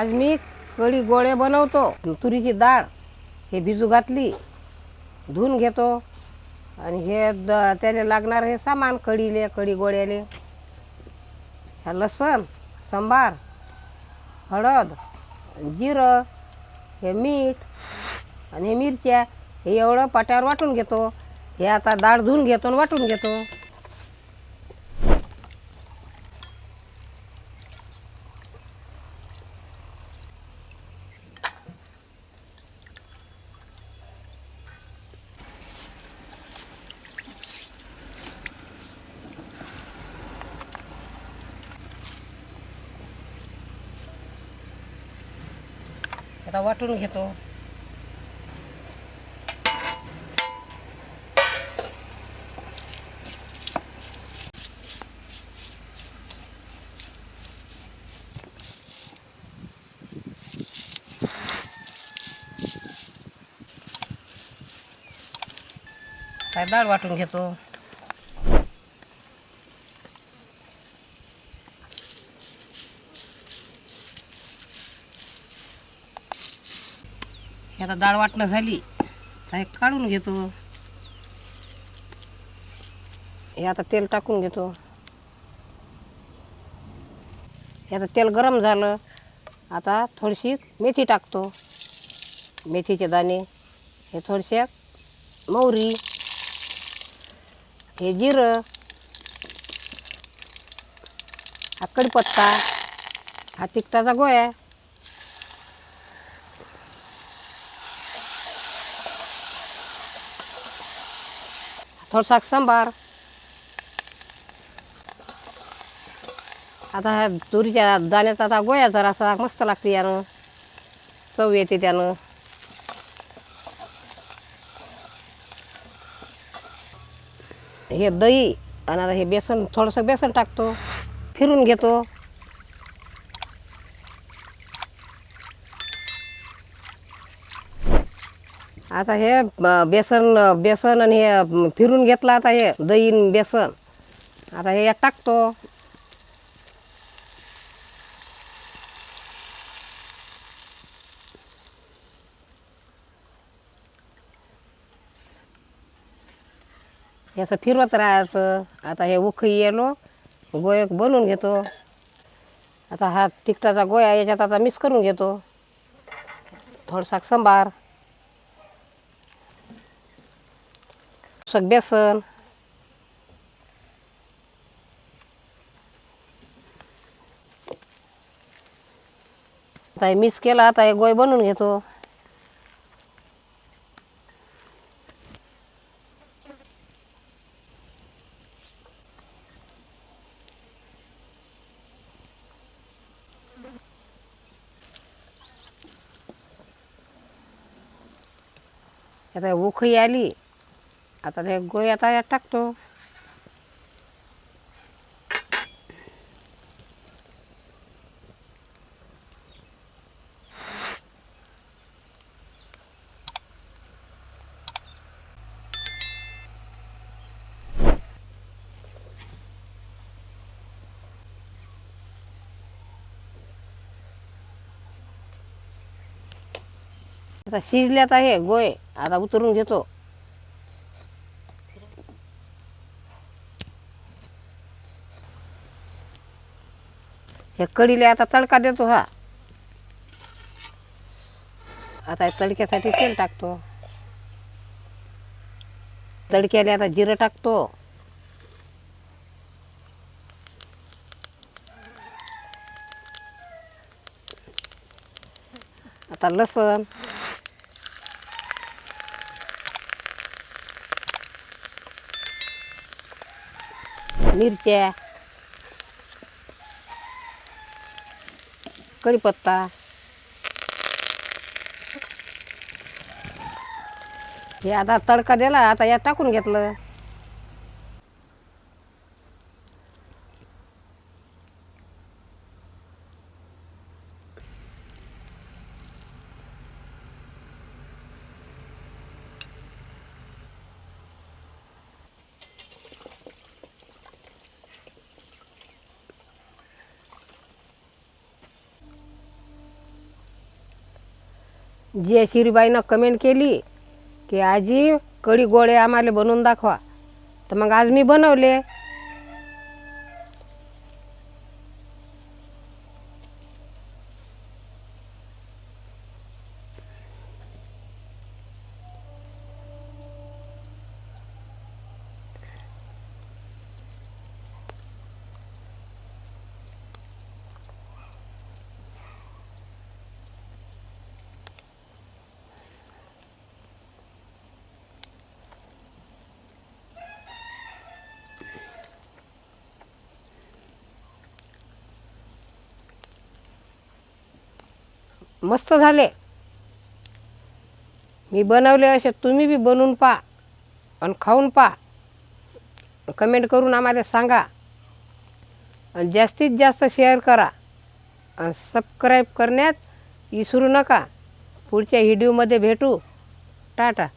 आज मी कढी गोळे बनवतो. तुरीची डाळ हे भिजू घातली, धुवून घेतो आणि हे त्याला लागणार हे सामान कढीले कढी गोळ्याले ह्या लसण, सांबार, हळद, जिरं, हे मीठ आणि हे मिरच्या हे एवढं पाट्यावर वाटून घेतो. हे आता डाळ धुवून घेतो आणि वाटून घेतो. आता वाटून घेतो. काय डाळ वाटून घेतो. आता डाळ वाटणं झाली हे काढून घेतो. हे आता तेल टाकून घेतो. हे आता तेल गरम झालं. आता थोडीशी मेथी टाकतो, मेथीचे दाणे, हे थोडीशी मोहरी, हे जिरं, हा कढीपत्ता, हा तिखटाचा गोळा, थोडासा सांबार. आता ह्या तुरीच्या दाण्याचा आता गोळा जरासा मस्त लागते, यानं चव येते त्यानं. हे दही आणि आता हे बेसन, थोडंसं बेसन टाकतो, फिरून घेतो. आता हे बेसन आणि हे फिरून घेतलं. आता हे दही आणि बेसन आता हे यात टाकतो. हे असं फिरवत राहायचं. आता हे उखळी येलो गोळे बनवून घेतो. आता हा तिखटाचा गोळा याच्यात आता मिक्स करून घेतो. थोडासा सांबार, बेसन, आता हे मिक्स केला. आता हे गोळे बनवून घेतो. आता उखळी आली. आता हे गोळे आता यात टाकतो. आता शिजल्यात आहे गोळे, आता उतरून घेतो. हे कढीला आता तडका देतो. हा आता तडक्यासाठी तेल टाकतो. तडक्याला आता जिरं टाकतो. आता लसण, मिरच्या, कढीपत्ता, हे आता तडका दिला. आता यात टाकून घेतलं. जयश्रीबाईनं कमेंट केली की आजी कढी गोळे आम्हाला बनवून दाखवा, तर मग आज मी बनवले. मस्त झाले. मी बनवले असे तुम्ही बी बनवून पहा आणि खाऊन पहा. कमेंट करून आम्हाला सांगा आणि जास्तीत जास्त शेअर करा आणि सबस्क्राईब करण्यात विसरू नका. पुढच्या व्हिडिओमध्ये भेटू. टाटा.